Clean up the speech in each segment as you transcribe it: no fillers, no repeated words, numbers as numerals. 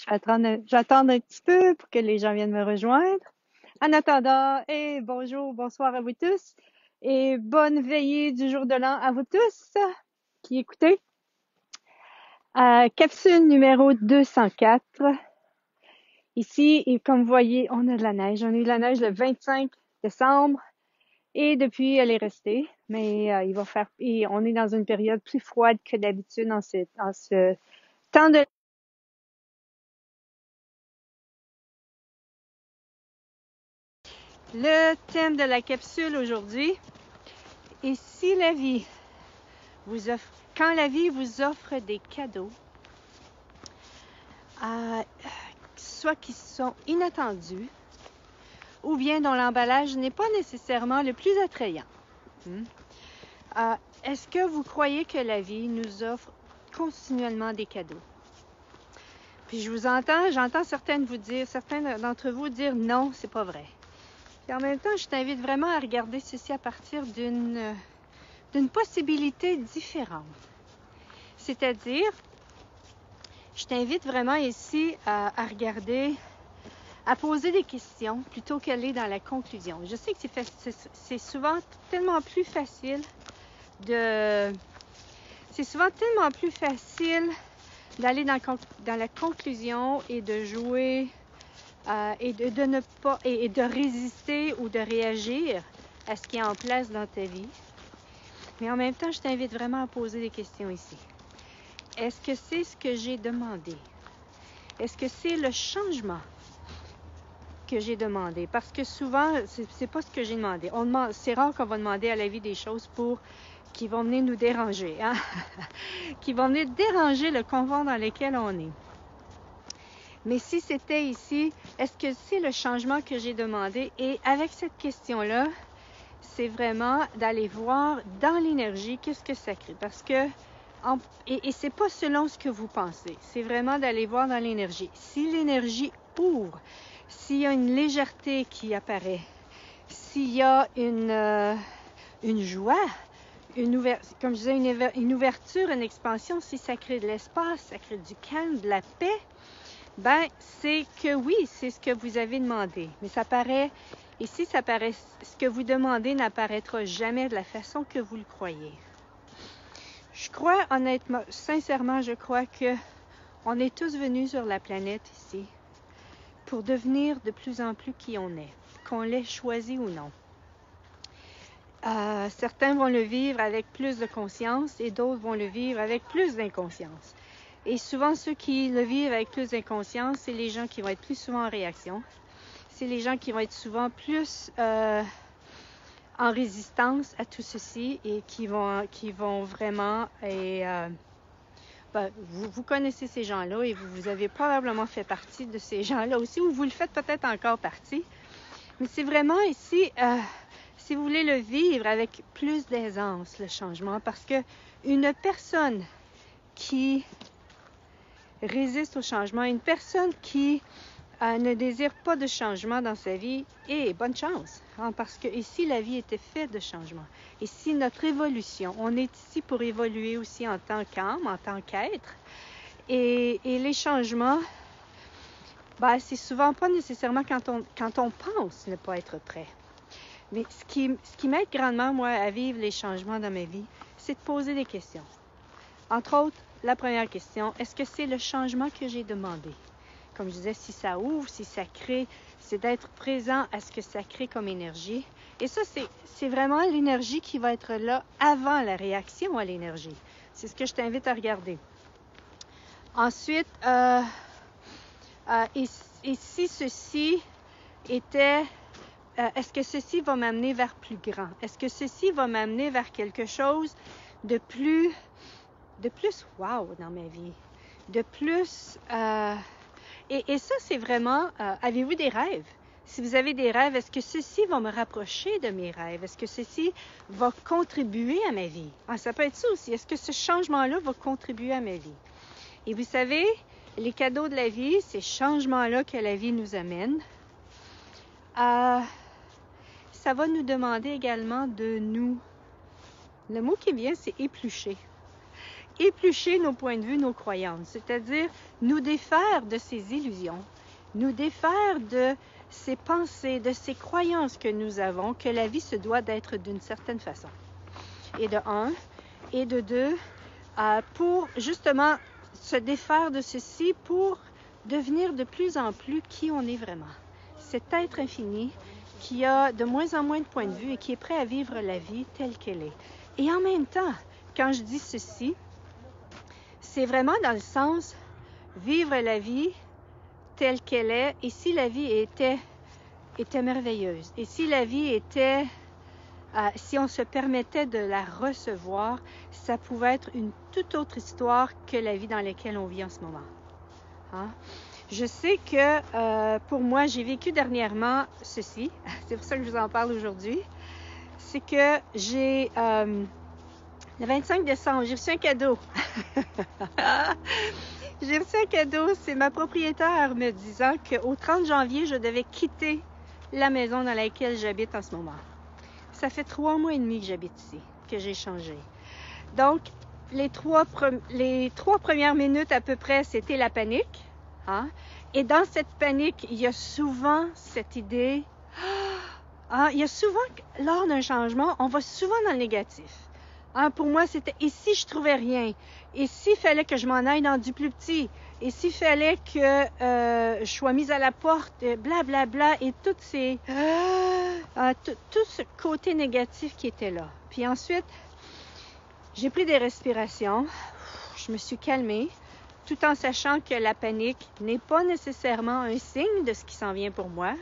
J'attends un petit peu pour que les gens viennent me rejoindre. En attendant, et bonjour, bonsoir à vous tous, et bonne veillée du jour de l'an à vous tous qui écoutez. Capsule numéro 204. Ici, et comme vous voyez, on a de la neige. On a eu de la neige le 25 décembre, et depuis, elle est restée. Mais et on est dans une période plus froide que d'habitude en ce temps de. Le thème de la capsule aujourd'hui est si la vie vous offre, quand la vie vous offre des cadeaux, soit qui sont inattendus, ou bien dont l'emballage n'est pas nécessairement le plus attrayant. Est-ce que vous croyez que la vie nous offre continuellement des cadeaux? Puis j'entends certains d'entre vous dire non, c'est pas vrai. Et en même temps, je t'invite vraiment à regarder ceci à partir d'une possibilité différente. C'est-à-dire, je t'invite vraiment ici à regarder, à poser des questions plutôt qu'aller dans la conclusion. Je sais que c'est souvent tellement plus facile d'aller dans la conclusion et de jouer et de ne pas et de résister ou de réagir à ce qui est en place dans ta vie. Mais en même temps, je t'invite vraiment à poser des questions ici. Est-ce que c'est ce que j'ai demandé? Est-ce que c'est le changement que j'ai demandé? Parce que souvent, c'est pas ce que j'ai demandé. C'est rare qu'on va demander à la vie des choses qui vont venir nous déranger, hein? Qui vont venir déranger le confort dans lequel on est. Mais si c'était ici, est-ce que c'est le changement que j'ai demandé? Et avec cette question-là, c'est vraiment d'aller voir dans l'énergie qu'est-ce que ça crée. Parce que et c'est pas selon ce que vous pensez. C'est vraiment d'aller voir dans l'énergie. Si l'énergie ouvre, s'il y a une légèreté qui apparaît, s'il y a une joie, comme je disais, une ouverture, une expansion, si ça crée de l'espace, ça crée du calme, de la paix, ben c'est que oui, c'est ce que vous avez demandé. Mais ce que vous demandez n'apparaîtra jamais de la façon que vous le croyez. Je crois honnêtement, sincèrement, je crois que on est tous venus sur la planète ici pour devenir de plus en plus qui on est, qu'on l'ait choisi ou non. Certains vont le vivre avec plus de conscience et d'autres vont le vivre avec plus d'inconscience. Et souvent, ceux qui le vivent avec plus d'inconscience, c'est les gens qui vont être plus souvent en réaction. C'est les gens qui vont être souvent plus en résistance à tout ceci et qui vont vraiment... vous connaissez ces gens-là et vous avez probablement fait partie de ces gens-là aussi, ou vous le faites peut-être encore partie. Mais c'est vraiment ici, si vous voulez le vivre avec plus d'aisance, le changement, parce que une personne qui résiste au changement, une personne qui ne désire pas de changement dans sa vie, et bonne chance, hein, parce que ici, la vie était faite de changement. Ici, notre évolution, on est ici pour évoluer aussi en tant qu'âme, en tant qu'être, et les changements, c'est souvent pas nécessairement quand on pense ne pas être prêt. Mais ce qui m'aide grandement, moi, à vivre les changements dans ma vie, c'est de poser des questions. Entre autres, la première question, est-ce que c'est le changement que j'ai demandé? Comme je disais, si ça ouvre, si ça crée, c'est d'être présent à ce que ça crée comme énergie. Et ça, c'est vraiment l'énergie qui va être là avant la réaction à l'énergie. C'est ce que je t'invite à regarder. Ensuite, et si ceci était... est-ce que ceci va m'amener vers plus grand? Est-ce que ceci va m'amener vers quelque chose de plus wow dans ma vie? De plus... Et ça, c'est vraiment... avez-vous des rêves? Si vous avez des rêves, est-ce que ceci va me rapprocher de mes rêves? Est-ce que ceci va contribuer à ma vie? Ça peut être ça aussi. Est-ce que ce changement-là va contribuer à ma vie? Et vous savez, les cadeaux de la vie, ces changements-là que la vie nous amène, ça va nous demander également de nous... Le mot qui vient, c'est éplucher. éplucher nos points de vue, nos croyances, c'est-à-dire nous défaire de ces illusions, nous défaire de ces pensées, de ces croyances que nous avons, que la vie se doit d'être d'une certaine façon. Et de un, et de deux, pour justement se défaire de ceci, pour devenir de plus en plus qui on est vraiment. Cet être infini qui a de moins en moins de points de vue et qui est prêt à vivre la vie telle qu'elle est. Et en même temps, quand je dis ceci, c'est vraiment dans le sens vivre la vie telle qu'elle est, et si la vie était merveilleuse, et si la vie était, si on se permettait de la recevoir, ça pouvait être une toute autre histoire que la vie dans laquelle on vit en ce moment. Hein? Je sais que pour moi, j'ai vécu dernièrement ceci, c'est pour ça que je vous en parle aujourd'hui, c'est que j'ai, le 25 décembre, j'ai reçu un cadeau. J'ai reçu un cadeau, c'est ma propriétaire me disant qu'au 30 janvier, je devais quitter la maison dans laquelle j'habite en ce moment. Ça fait 3 mois et demi que j'habite ici, que j'ai changé. Donc, les trois premières minutes à peu près, c'était la panique. Hein? Et dans cette panique, il y a souvent cette idée, il y a souvent, lors d'un changement, on va souvent dans le négatif. Hein, pour moi, c'était « et si je trouvais rien? Et s'il fallait que je m'en aille dans du plus petit? Et s'il fallait que je sois mise à la porte? Blablabla. Bla, bla, et toutes ces, tout ce côté négatif qui était là. Puis ensuite, j'ai pris des respirations. Je me suis calmée, tout en sachant que la panique n'est pas nécessairement un signe de ce qui s'en vient pour moi,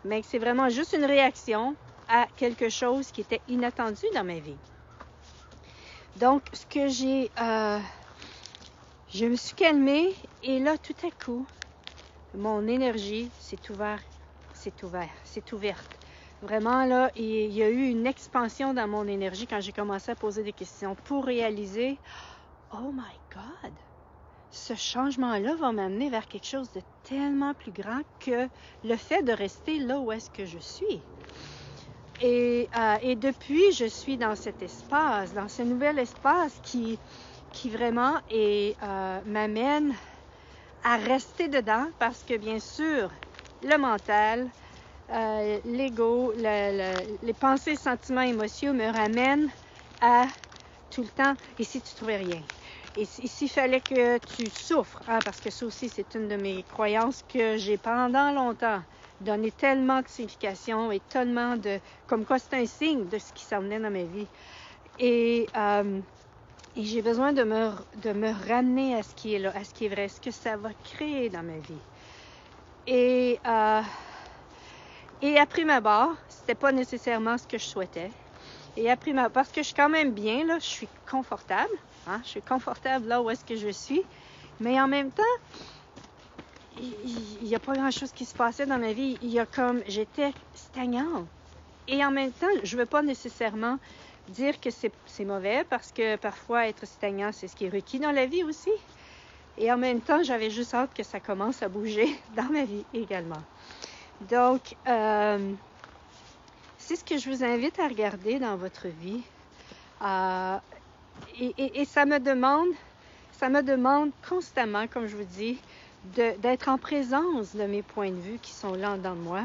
mais que c'est vraiment juste une réaction à quelque chose qui était inattendu dans ma vie. Donc, ce que je me suis calmée et là, tout à coup, mon énergie s'est ouverte. Vraiment, là, il y a eu une expansion dans mon énergie quand j'ai commencé à poser des questions pour réaliser, oh my God, ce changement-là va m'amener vers quelque chose de tellement plus grand que le fait de rester là où est-ce que je suis. Et depuis, je suis dans cet espace, dans ce nouvel espace qui vraiment m'amène à rester dedans parce que, bien sûr, le mental, l'ego, les pensées, sentiments, émotions me ramènent à tout le temps « et si tu trouvais rien? Et s'il fallait que tu souffres? » Parce que ça aussi, c'est une de mes croyances que j'ai pendant longtemps donné tellement de signification et tellement de... comme quoi c'est un signe de ce qui s'en venait dans ma vie. Et j'ai besoin de me ramener à ce qui est là, à ce qui est vrai, ce que ça va créer dans ma vie. Et après ma barre, c'était pas nécessairement ce que je souhaitais. Et après parce que je suis quand même bien, là, je suis confortable. Hein, je suis confortable là où est-ce que je suis. Mais en même temps, il n'y a pas grand-chose qui se passait dans ma vie. J'étais stagnante. Et en même temps, je ne veux pas nécessairement dire que c'est mauvais parce que parfois, être stagnant, c'est ce qui est requis dans la vie aussi. Et en même temps, j'avais juste hâte que ça commence à bouger dans ma vie également. Donc, c'est ce que je vous invite à regarder dans votre vie. Et ça me demande constamment, comme je vous dis, d'être en présence de mes points de vue qui sont là dans moi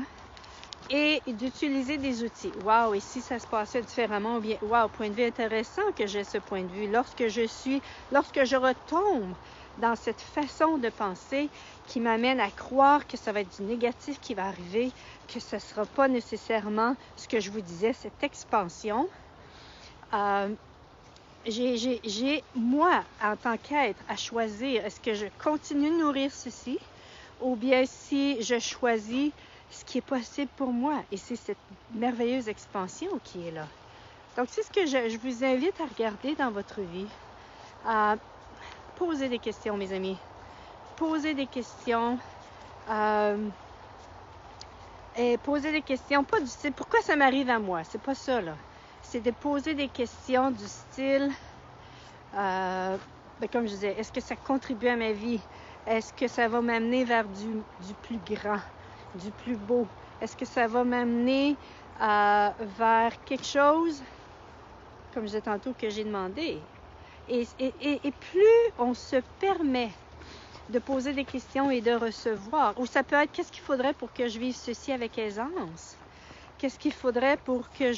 et d'utiliser des outils. Wow, et si ça se passait différemment, ou bien, wow, point de vue intéressant que j'ai ce point de vue. Lorsque je retombe dans cette façon de penser qui m'amène à croire que ça va être du négatif qui va arriver, que ce ne sera pas nécessairement ce que je vous disais, cette expansion. J'ai, moi, en tant qu'être, à choisir, est-ce que je continue de nourrir ceci ou bien si je choisis ce qui est possible pour moi. Et c'est cette merveilleuse expansion qui est là. Donc, c'est ce que je vous invite à regarder dans votre vie. Posez des questions, mes amis. Posez des questions. Et posez des questions, pas du style « Pourquoi ça m'arrive à moi? » C'est pas ça, là. C'est de poser des questions du style, comme je disais, est-ce que ça contribue à ma vie? Est-ce que ça va m'amener vers du plus grand, du plus beau? Est-ce que ça va m'amener vers quelque chose, comme je disais tantôt, que j'ai demandé? Et plus on se permet de poser des questions et de recevoir, ou ça peut être qu'est-ce qu'il faudrait pour que je vive ceci avec aisance? Qu'est-ce qu'il faudrait pour que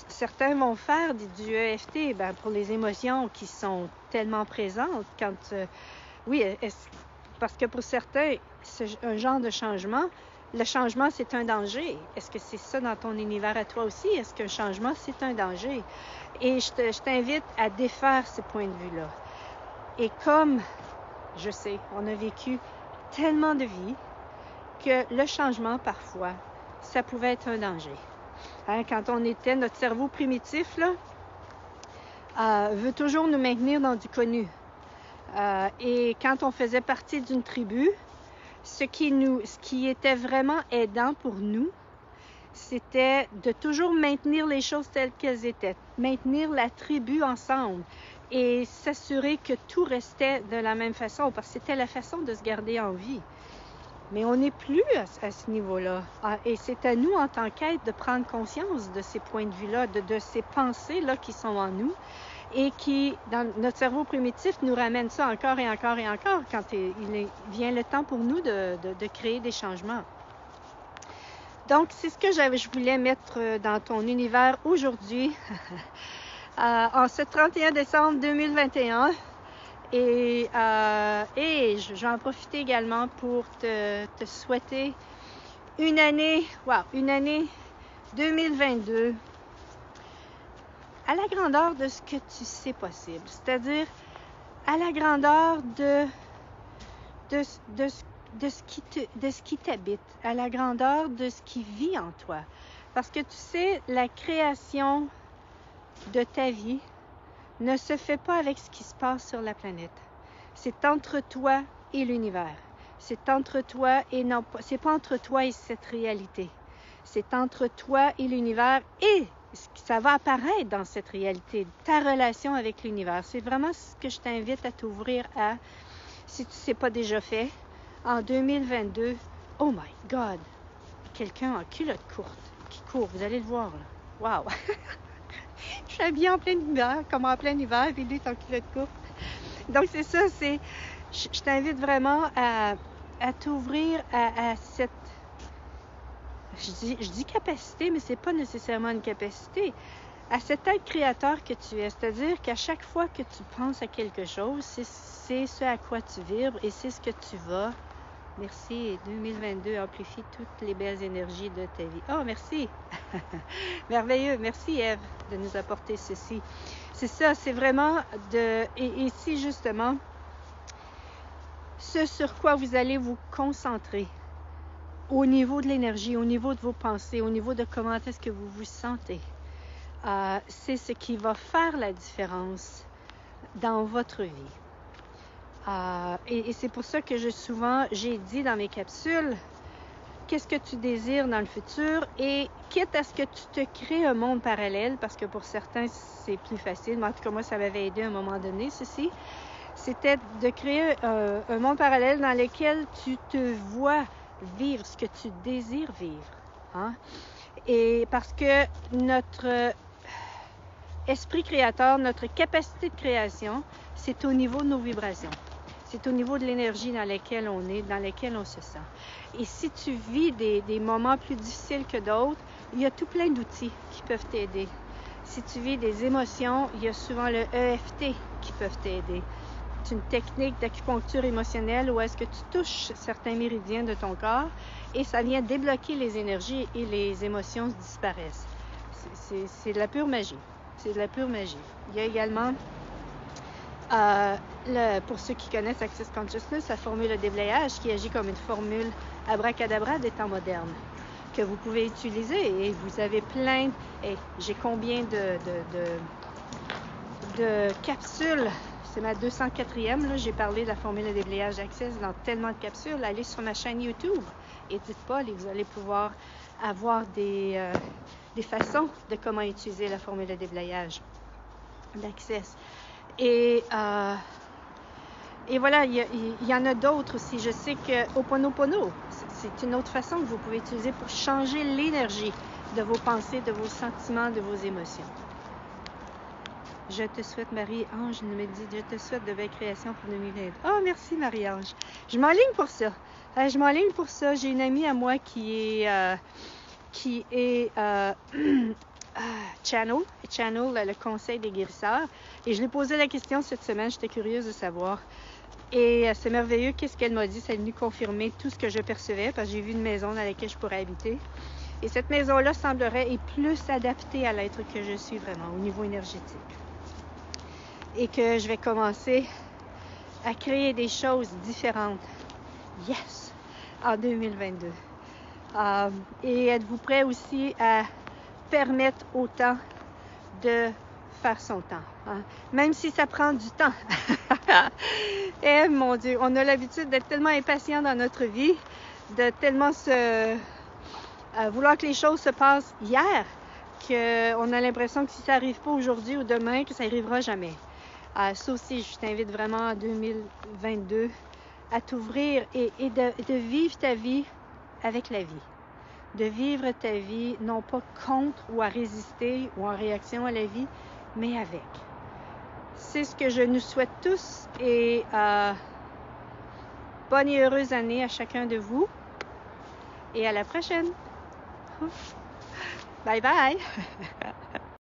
certains vont faire du EFT pour les émotions qui sont tellement présentes quand oui, parce que pour certains, c'est un genre de changement. Le changement, c'est un danger. Est-ce que c'est ça dans ton univers à toi aussi? Est-ce qu'un changement, c'est un danger? Et je t'invite à défaire ce point de vue-là. Et comme, je sais, on a vécu tellement de vies que le changement, parfois, ça pouvait être un danger. Hein, quand on était, notre cerveau primitif, là, veut toujours nous maintenir dans du connu. Et quand on faisait partie d'une tribu, ce qui était vraiment aidant pour nous, c'était de toujours maintenir les choses telles qu'elles étaient, maintenir la tribu ensemble et s'assurer que tout restait de la même façon, parce que c'était la façon de se garder en vie. Mais on n'est plus à ce niveau-là. Et c'est à nous, en tant qu'être, de prendre conscience de ces points de vue-là, de ces pensées-là qui sont en nous et qui, dans notre cerveau primitif, nous ramènent ça encore et encore et encore quand vient le temps pour nous de créer des changements. Donc, c'est ce que je voulais mettre dans ton univers aujourd'hui, en ce 31 décembre 2021. Et je vais en profiter également pour te souhaiter une année 2022 à la grandeur de ce que tu sais possible. C'est-à-dire à la grandeur de ce qui t'habite, à la grandeur de ce qui vit en toi. Parce que tu sais, la création de ta vie ne se fait pas avec ce qui se passe sur la planète. C'est entre toi et l'univers. C'est entre toi et non, c'est pas entre toi et cette réalité. C'est entre toi et l'univers et ça va apparaître dans cette réalité, ta relation avec l'univers. C'est vraiment ce que je t'invite à t'ouvrir à, si tu ne sais pas déjà fait, en 2022. Oh my God! Quelqu'un en culotte courte qui court, vous allez le voir là. Wow! Je suis habillée en plein hiver, comme en plein hiver, puis lui est en culotte courte. Donc c'est ça, je t'invite vraiment à t'ouvrir à cette, je dis capacité, mais c'est pas nécessairement une capacité, à cet être créateur que tu es. C'est-à-dire qu'à chaque fois que tu penses à quelque chose, c'est ce à quoi tu vibres et c'est ce que tu vas. Merci, 2022 amplifie toutes les belles énergies de ta vie. Oh, merci! Merveilleux! Merci, Ève, de nous apporter ceci. C'est ça, c'est vraiment et ici, justement, ce sur quoi vous allez vous concentrer au niveau de l'énergie, au niveau de vos pensées, au niveau de comment est-ce que vous vous sentez. C'est ce qui va faire la différence dans votre vie. Et c'est pour ça que j'ai dit dans mes capsules, qu'est-ce que tu désires dans le futur et quitte à ce que tu te crées un monde parallèle, parce que pour certains, c'est plus facile, mais en tout cas, moi, ça m'avait aidé à un moment donné, ceci, c'était de créer un monde parallèle dans lequel tu te vois vivre ce que tu désires vivre. Hein? Et parce que notre esprit créateur, notre capacité de création, c'est au niveau de nos vibrations. C'est au niveau de l'énergie dans laquelle on est, dans laquelle on se sent. Et si tu vis des moments plus difficiles que d'autres, il y a tout plein d'outils qui peuvent t'aider. Si tu vis des émotions, il y a souvent le EFT qui peuvent t'aider. C'est une technique d'acupuncture émotionnelle où est-ce que tu touches certains méridiens de ton corps et ça vient débloquer les énergies et les émotions disparaissent. C'est de la pure magie. C'est de la pure magie. Il y a également, pour ceux qui connaissent Access Consciousness, la formule de déblayage qui agit comme une formule abracadabra des temps modernes que vous pouvez utiliser et vous avez plein. Et j'ai combien de capsules? C'est ma 204e. Là, j'ai parlé de la formule de déblayage Access dans tellement de capsules. Allez sur ma chaîne YouTube et dites pas, vous allez pouvoir avoir des façons de comment utiliser la formule de déblayage d'Access. Et voilà, il y en a d'autres aussi. Je sais que Ho'oponopono, c'est une autre façon que vous pouvez utiliser pour changer l'énergie de vos pensées, de vos sentiments, de vos émotions. Je te souhaite, Marie-Ange, me dit, je te souhaite de belles créations pour 2020. Oh, merci, Marie-Ange. Je m'enligne pour ça. Je m'enligne pour ça. J'ai une amie à moi qui est Channel, le conseil des guérisseurs. Et je lui ai posé la question cette semaine. J'étais curieuse de savoir. Et c'est merveilleux. Qu'est-ce qu'elle m'a dit? Ça est venu confirmer tout ce que je percevais parce que j'ai vu une maison dans laquelle je pourrais habiter. Et cette maison-là semblerait être plus adaptée à l'être que je suis vraiment au niveau énergétique. Et que je vais commencer à créer des choses différentes. Yes! En 2022. Et êtes-vous prêts aussi à permettre au temps de faire son temps? Hein? Même si ça prend du temps. Eh mon Dieu, on a l'habitude d'être tellement impatient dans notre vie, de tellement vouloir que les choses se passent hier, qu'on a l'impression que si ça n'arrive pas aujourd'hui ou demain, que ça n'arrivera jamais. Ça aussi, je t'invite vraiment en 2022 à t'ouvrir et de vivre ta vie avec la vie. De vivre ta vie non pas contre ou à résister ou en réaction à la vie, mais avec. C'est ce que je nous souhaite tous et bonne et heureuse année à chacun de vous et à la prochaine. Bye bye!